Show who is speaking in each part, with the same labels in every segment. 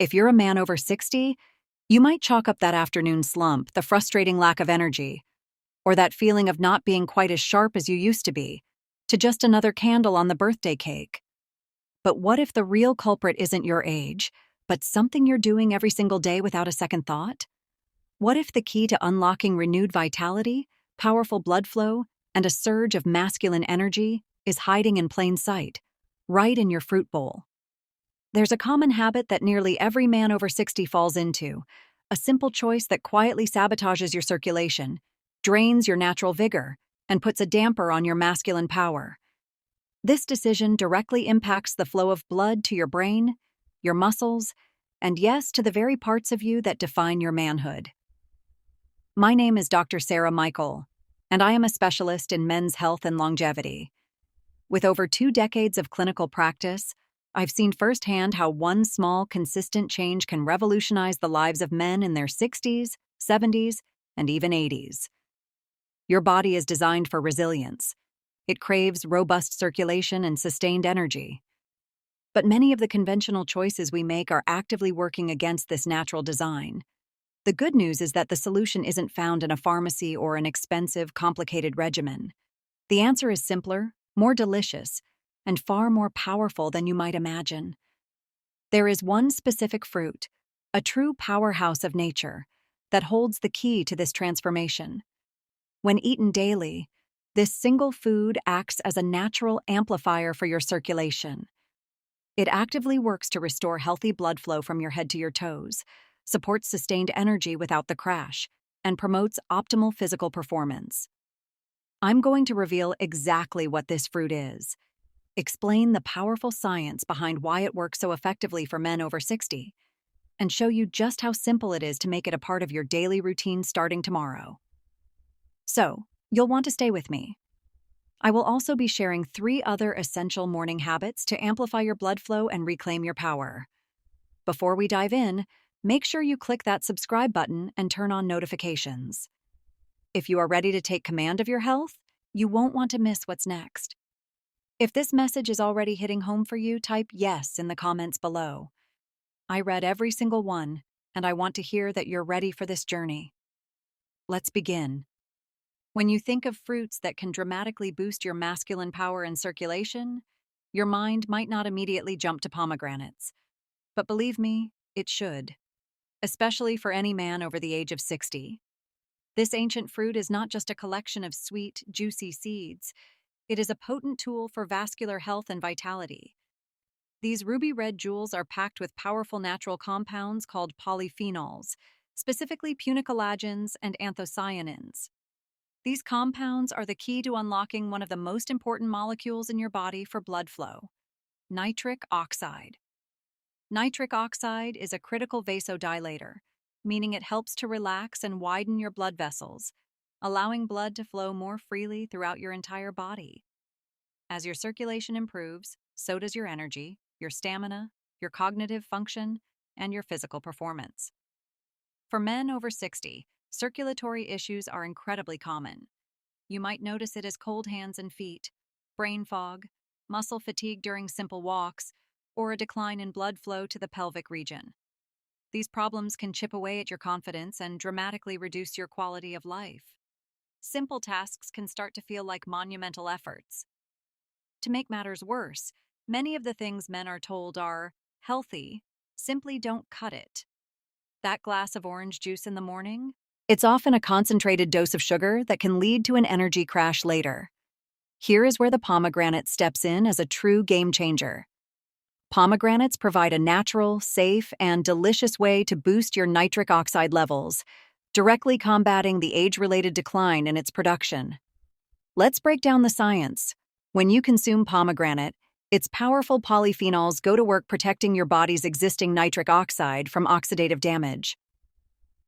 Speaker 1: If you're a man over 60, you might chalk up that afternoon slump, the frustrating lack of energy, or that feeling of not being quite as sharp as you used to be, to just another candle on the birthday cake. But what if the real culprit isn't your age, but something you're doing every single day without a second thought? What if the key to unlocking renewed vitality, powerful blood flow, and a surge of masculine energy is hiding in plain sight, right in your fruit bowl? There's a common habit that nearly every man over 60 falls into, a simple choice that quietly sabotages your circulation, drains your natural vigor, and puts a damper on your masculine power. This decision directly impacts the flow of blood to your brain, your muscles, and yes, to the very parts of you that define your manhood. My name is Dr. Sarah Michael, and I am a specialist in men's health and longevity. With over 2 decades of clinical practice, I've seen firsthand how one small, consistent change can revolutionize the lives of men in their 60s, 70s, and even 80s. Your body is designed for resilience. It craves robust circulation and sustained energy. But many of the conventional choices we make are actively working against this natural design. The good news is that the solution isn't found in a pharmacy or an expensive, complicated regimen. The answer is simpler, more delicious, and far more powerful than you might imagine. There is one specific fruit, a true powerhouse of nature, that holds the key to this transformation. When eaten daily, this single food acts as a natural amplifier for your circulation. It actively works to restore healthy blood flow from your head to your toes, supports sustained energy without the crash, and promotes optimal physical performance. I'm going to reveal exactly what this fruit is, explain the powerful science behind why it works so effectively for men over 60, and show you just how simple it is to make it a part of your daily routine starting tomorrow. So, you'll want to stay with me. I will also be sharing 3 other essential morning habits to amplify your blood flow and reclaim your power. Before we dive in, make sure you click that subscribe button and turn on notifications. If you are ready to take command of your health, you won't want to miss what's next. If this message is already hitting home for you, type yes in the comments below. I read every single one, and I want to hear that you're ready for this journey. Let's begin. When you think of fruits that can dramatically boost your masculine power and circulation, your mind might not immediately jump to pomegranates. But believe me, it should, especially for any man over the age of 60. This ancient fruit is not just a collection of sweet, juicy seeds. It is a potent tool for vascular health and vitality. These ruby red jewels are packed with powerful natural compounds called polyphenols, specifically punicolagens and anthocyanins. These compounds are the key to unlocking one of the most important molecules in your body for blood flow: nitric oxide. Nitric oxide is a critical vasodilator, meaning it helps to relax and widen your blood vessels, allowing blood to flow more freely throughout your entire body. As your circulation improves, so does your energy, your stamina, your cognitive function, and your physical performance. For men over 60, circulatory issues are incredibly common. You might notice it as cold hands and feet, brain fog, muscle fatigue during simple walks, or a decline in blood flow to the pelvic region. These problems can chip away at your confidence and dramatically reduce your quality of life. Simple tasks can start to feel like monumental efforts. To make matters worse, many of the things men are told are healthy simply don't cut it. That glass of orange juice in the morning? It's often a concentrated dose of sugar that can lead to an energy crash later. Here is where the pomegranate steps in as a true game changer. Pomegranates provide a natural, safe, and delicious way to boost your nitric oxide levels, directly combating the age-related decline in its production. Let's break down the science. When you consume pomegranate, its powerful polyphenols go to work protecting your body's existing nitric oxide from oxidative damage.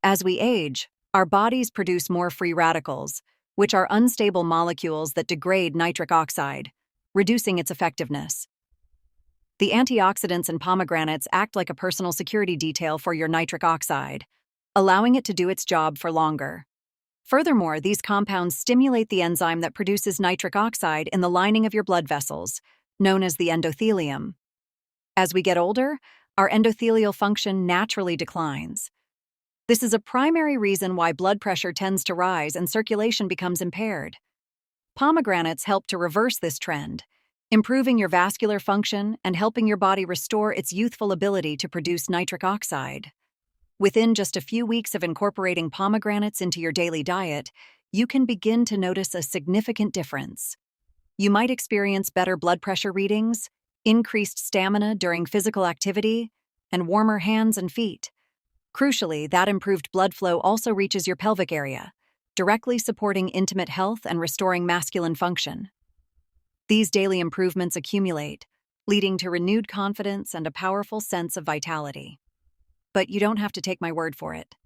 Speaker 1: As we age, our bodies produce more free radicals, which are unstable molecules that degrade nitric oxide, reducing its effectiveness. The antioxidants in pomegranates act like a personal security detail for your nitric oxide, allowing it to do its job for longer. Furthermore, these compounds stimulate the enzyme that produces nitric oxide in the lining of your blood vessels, known as the endothelium. As we get older, our endothelial function naturally declines. This is a primary reason why blood pressure tends to rise and circulation becomes impaired. Pomegranates help to reverse this trend, improving your vascular function and helping your body restore its youthful ability to produce nitric oxide. Within just a few weeks of incorporating pomegranates into your daily diet, you can begin to notice a significant difference. You might experience better blood pressure readings, increased stamina during physical activity, and warmer hands and feet. Crucially, that improved blood flow also reaches your pelvic area, directly supporting intimate health and restoring masculine function. These daily improvements accumulate, leading to renewed confidence and a powerful sense of vitality. But you don't have to take my word for it.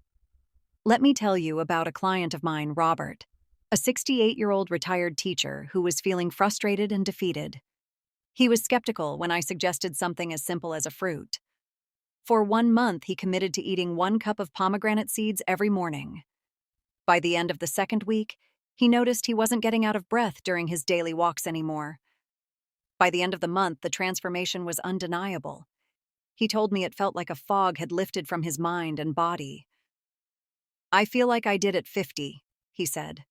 Speaker 1: Let me tell you about a client of mine, Robert, a 68-year-old retired teacher who was feeling frustrated and defeated. He was skeptical when I suggested something as simple as a fruit. For 1 month, he committed to eating 1 cup of pomegranate seeds every morning. By the end of the second week, he noticed he wasn't getting out of breath during his daily walks anymore. By the end of the month, the transformation was undeniable. He told me it felt like a fog had lifted from his mind and body. "I feel like I did at 50, he said.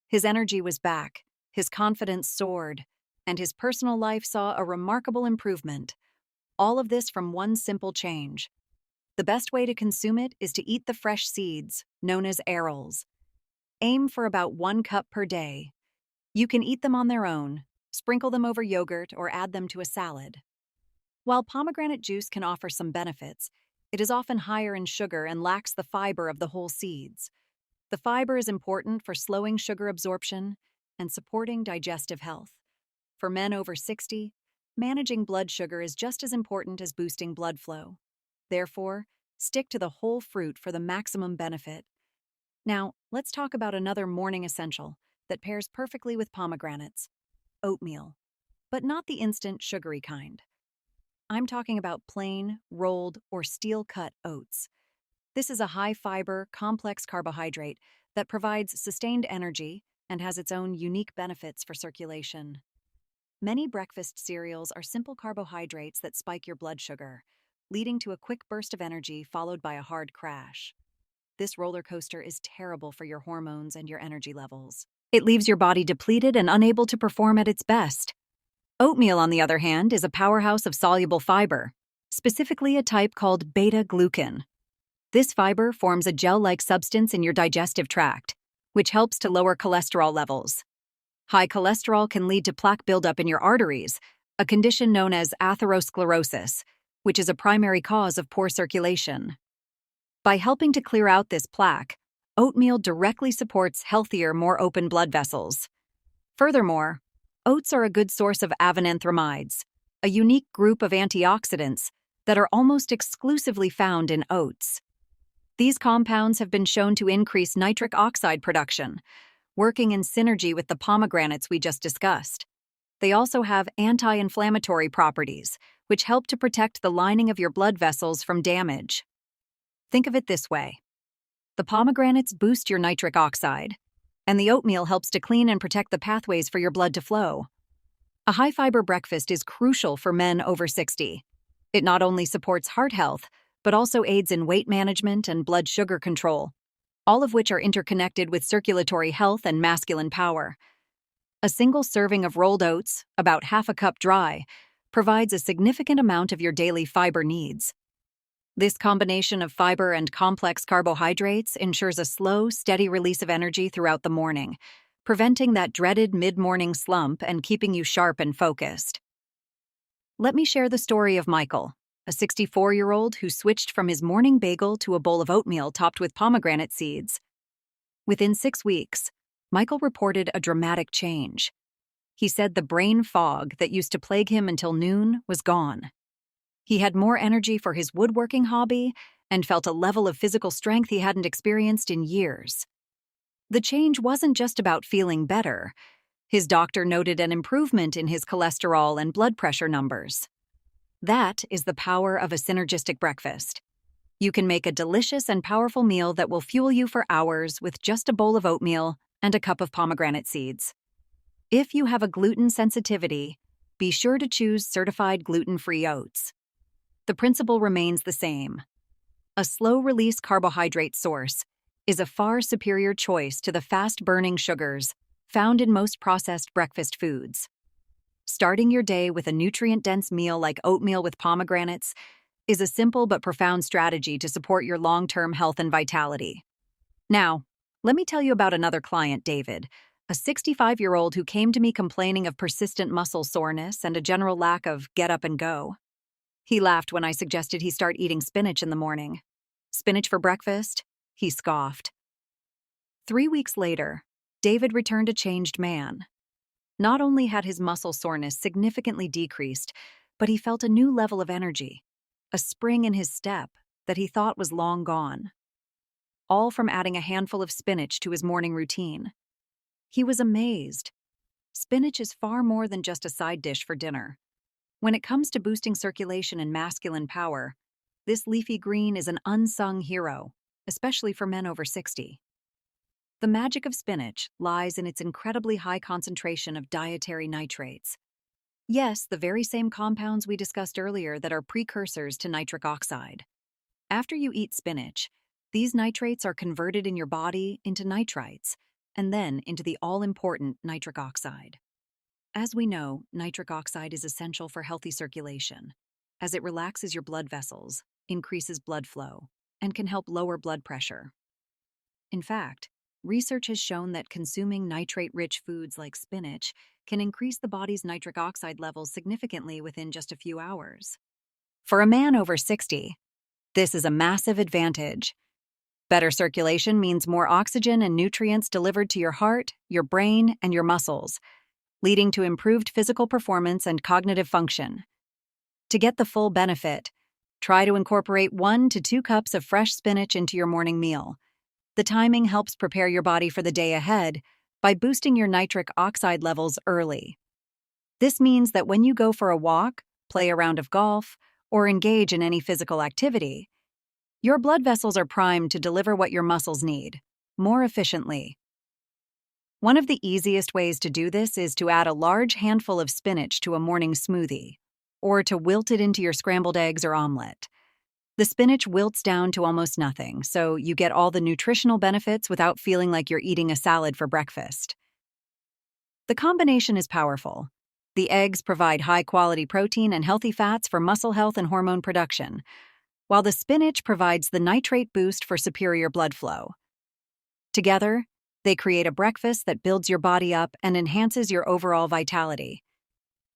Speaker 1: His energy was back, his confidence soared, and his personal life saw a remarkable improvement. All of this from one simple change. The best way to consume it is to eat the fresh seeds, known as arils. Aim for about 1 cup per day. You can eat them on their own, sprinkle them over yogurt, or add them to a salad. While pomegranate juice can offer some benefits, it is often higher in sugar and lacks the fiber of the whole seeds. The fiber is important for slowing sugar absorption and supporting digestive health. For men over 60, managing blood sugar is just as important as boosting blood flow. Therefore, stick to the whole fruit for the maximum benefit. Now, let's talk about another morning essential that pairs perfectly with pomegranates: oatmeal. But not the instant, sugary kind. I'm talking about plain, rolled, or steel-cut oats. This is a high-fiber, complex carbohydrate that provides sustained energy and has its own unique benefits for circulation. Many breakfast cereals are simple carbohydrates that spike your blood sugar, leading to a quick burst of energy followed by a hard crash. This roller coaster is terrible for your hormones and your energy levels. It leaves your body depleted and unable to perform at its best. Oatmeal, on the other hand, is a powerhouse of soluble fiber, specifically a type called beta-glucan. This fiber forms a gel-like substance in your digestive tract, which helps to lower cholesterol levels. High cholesterol can lead to plaque buildup in your arteries, a condition known as atherosclerosis, which is a primary cause of poor circulation. By helping to clear out this plaque, oatmeal directly supports healthier, more open blood vessels. Furthermore, oats are a good source of avenanthramides, a unique group of antioxidants that are almost exclusively found in oats. These compounds have been shown to increase nitric oxide production, working in synergy with the pomegranates we just discussed. They also have anti-inflammatory properties, which help to protect the lining of your blood vessels from damage. Think of it this way: the pomegranates boost your nitric oxide, and the oatmeal helps to clean and protect the pathways for your blood to flow. A high-fiber breakfast is crucial for men over 60. It not only supports heart health, but also aids in weight management and blood sugar control, all of which are interconnected with circulatory health and masculine power. A single serving of rolled oats, about half a cup dry, provides a significant amount of your daily fiber needs. This combination of fiber and complex carbohydrates ensures a slow, steady release of energy throughout the morning, preventing that dreaded mid-morning slump and keeping you sharp and focused. Let me share the story of Michael, a 64-year-old who switched from his morning bagel to a bowl of oatmeal topped with pomegranate seeds. Within 6 weeks, Michael reported a dramatic change. He said the brain fog that used to plague him until noon was gone. He had more energy for his woodworking hobby and felt a level of physical strength he hadn't experienced in years. The change wasn't just about feeling better. His doctor noted an improvement in his cholesterol and blood pressure numbers. That is the power of a synergistic breakfast. You can make a delicious and powerful meal that will fuel you for hours with just a bowl of oatmeal and a cup of pomegranate seeds. If you have a gluten sensitivity, be sure to choose certified gluten-free oats. The principle remains the same. A slow-release carbohydrate source is a far superior choice to the fast-burning sugars found in most processed breakfast foods. Starting your day with a nutrient-dense meal like oatmeal with pomegranates is a simple but profound strategy to support your long-term health and vitality. Now, let me tell you about another client, David, a 65-year-old who came to me complaining of persistent muscle soreness and a general lack of get up and go. He laughed when I suggested he start eating spinach in the morning. Spinach for breakfast? He scoffed. 3 weeks later, David returned a changed man. Not only had his muscle soreness significantly decreased, but he felt a new level of energy, a spring in his step that he thought was long gone. All from adding a handful of spinach to his morning routine. He was amazed. Spinach is far more than just a side dish for dinner. When it comes to boosting circulation and masculine power, this leafy green is an unsung hero, especially for men over 60. The magic of spinach lies in its incredibly high concentration of dietary nitrates. Yes, the very same compounds we discussed earlier that are precursors to nitric oxide. After you eat spinach, these nitrates are converted in your body into nitrites, and then into the all-important nitric oxide. As we know, nitric oxide is essential for healthy circulation, as it relaxes your blood vessels, increases blood flow, and can help lower blood pressure. In fact, research has shown that consuming nitrate-rich foods like spinach can increase the body's nitric oxide levels significantly within just a few hours. For a man over 60, this is a massive advantage. Better circulation means more oxygen and nutrients delivered to your heart, your brain, and your muscles, leading to improved physical performance and cognitive function. To get the full benefit, try to incorporate 1 to 2 cups of fresh spinach into your morning meal. The timing helps prepare your body for the day ahead by boosting your nitric oxide levels early. This means that when you go for a walk, play a round of golf, or engage in any physical activity, your blood vessels are primed to deliver what your muscles need, more efficiently. One of the easiest ways to do this is to add a large handful of spinach to a morning smoothie, or to wilt it into your scrambled eggs or omelet. The spinach wilts down to almost nothing, so you get all the nutritional benefits without feeling like you're eating a salad for breakfast. The combination is powerful. The eggs provide high-quality protein and healthy fats for muscle health and hormone production, while the spinach provides the nitrate boost for superior blood flow. Together, they create a breakfast that builds your body up and enhances your overall vitality.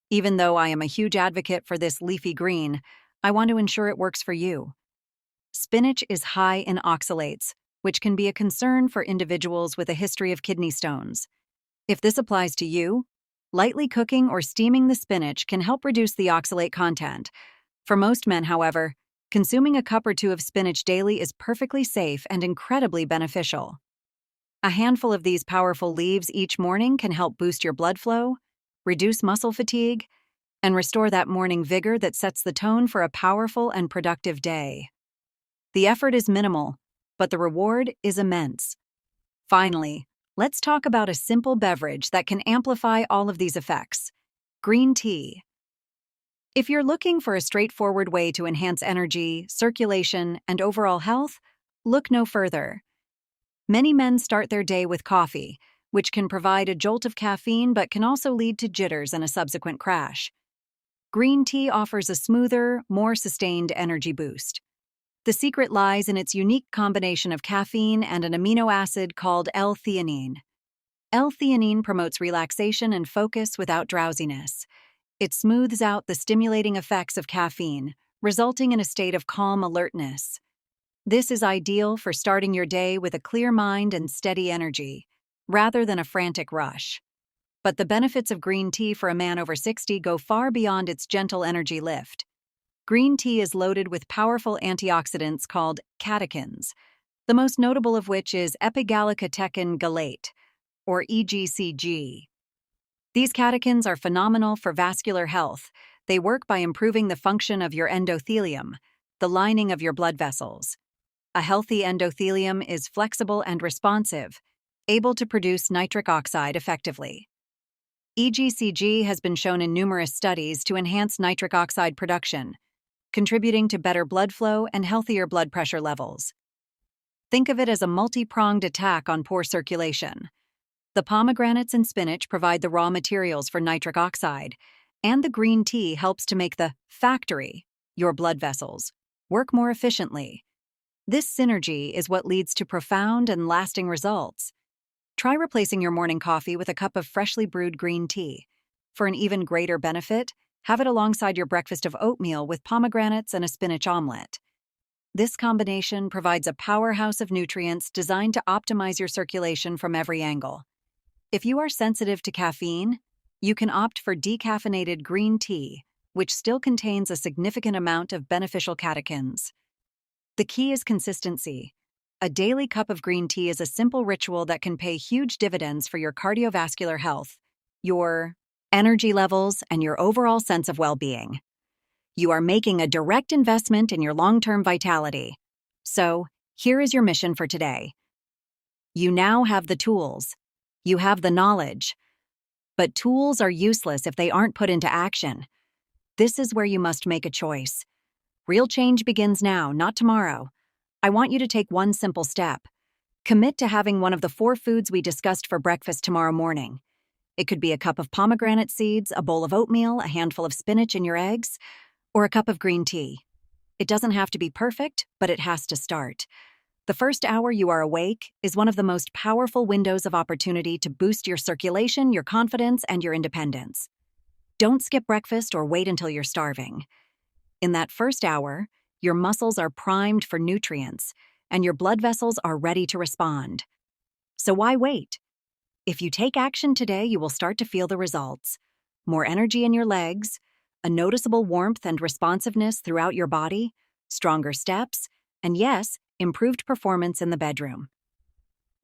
Speaker 1: Even though I am a huge advocate for this leafy green, I want to ensure it works for you. Spinach is high in oxalates, which can be a concern for individuals with a history of kidney stones. If this applies to you, lightly cooking or steaming the spinach can help reduce the oxalate content. For most men, however, consuming a cup or 2 of spinach daily is perfectly safe and incredibly beneficial. A handful of these powerful leaves each morning can help boost your blood flow, reduce muscle fatigue, and restore that morning vigor that sets the tone for a powerful and productive day. The effort is minimal, but the reward is immense. Finally, let's talk about a simple beverage that can amplify all of these effects: green tea. If you're looking for a straightforward way to enhance energy, circulation, and overall health, look no further. Many men start their day with coffee, which can provide a jolt of caffeine but can also lead to jitters and a subsequent crash. Green tea offers a smoother, more sustained energy boost. The secret lies in its unique combination of caffeine and an amino acid called L-theanine. L-theanine promotes relaxation and focus without drowsiness. It smooths out the stimulating effects of caffeine, resulting in a state of calm alertness. This is ideal for starting your day with a clear mind and steady energy, rather than a frantic rush. But the benefits of green tea for a man over 60 go far beyond its gentle energy lift. Green tea is loaded with powerful antioxidants called catechins, the most notable of which is epigallocatechin gallate, or EGCG. These catechins are phenomenal for vascular health. They work by improving the function of your endothelium, the lining of your blood vessels. A healthy endothelium is flexible and responsive, able to produce nitric oxide effectively. EGCG has been shown in numerous studies to enhance nitric oxide production, contributing to better blood flow and healthier blood pressure levels. Think of it as a multi-pronged attack on poor circulation. The pomegranates and spinach provide the raw materials for nitric oxide, and the green tea helps to make the factory, your blood vessels, work more efficiently. This synergy is what leads to profound and lasting results. Try replacing your morning coffee with a cup of freshly brewed green tea. For an even greater benefit, have it alongside your breakfast of oatmeal with pomegranates and a spinach omelet. This combination provides a powerhouse of nutrients designed to optimize your circulation from every angle. If you are sensitive to caffeine, you can opt for decaffeinated green tea, which still contains a significant amount of beneficial catechins. The key is consistency. A daily cup of green tea is a simple ritual that can pay huge dividends for your cardiovascular health, your energy levels, and your overall sense of well-being. You are making a direct investment in your long-term vitality. So, here is your mission for today. You now have the tools. You have the knowledge. But tools are useless if they aren't put into action. This is where you must make a choice. Real change begins now, not tomorrow. I want you to take one simple step. Commit to having one of the 4 foods we discussed for breakfast tomorrow morning. It could be a cup of pomegranate seeds, a bowl of oatmeal, a handful of spinach in your eggs, or a cup of green tea. It doesn't have to be perfect, but it has to start. The first hour you are awake is one of the most powerful windows of opportunity to boost your circulation, your confidence, and your independence. Don't skip breakfast or wait until you're starving. In that first hour, your muscles are primed for nutrients, and your blood vessels are ready to respond. So why wait? If you take action today, you will start to feel the results. More energy in your legs, a noticeable warmth and responsiveness throughout your body, stronger steps, and yes, improved performance in the bedroom.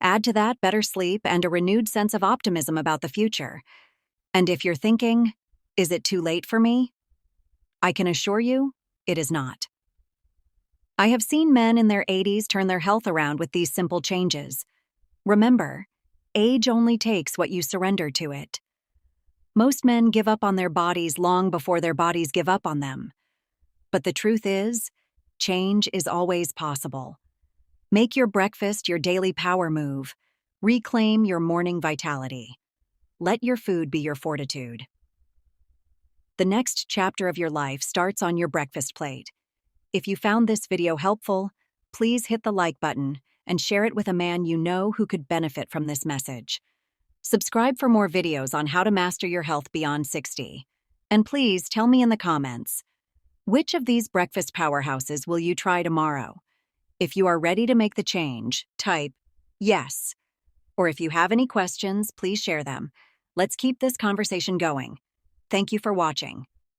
Speaker 1: Add to that better sleep and a renewed sense of optimism about the future. And if you're thinking, is it too late for me? I can assure you, it is not. I have seen men in their 80s turn their health around with these simple changes. Remember, age only takes what you surrender to it. Most men give up on their bodies long before their bodies give up on them. But the truth is, change is always possible. Make your breakfast your daily power move. Reclaim your morning vitality. Let your food be your fortitude. The next chapter of your life starts on your breakfast plate. If you found this video helpful, please hit the like button and share it with a man you know who could benefit from this message. Subscribe for more videos on how to master your health beyond 60. And please tell me in the comments, which of these breakfast powerhouses will you try tomorrow? If you are ready to make the change, type yes. Or if you have any questions, please share them. Let's keep this conversation going. Thank you for watching.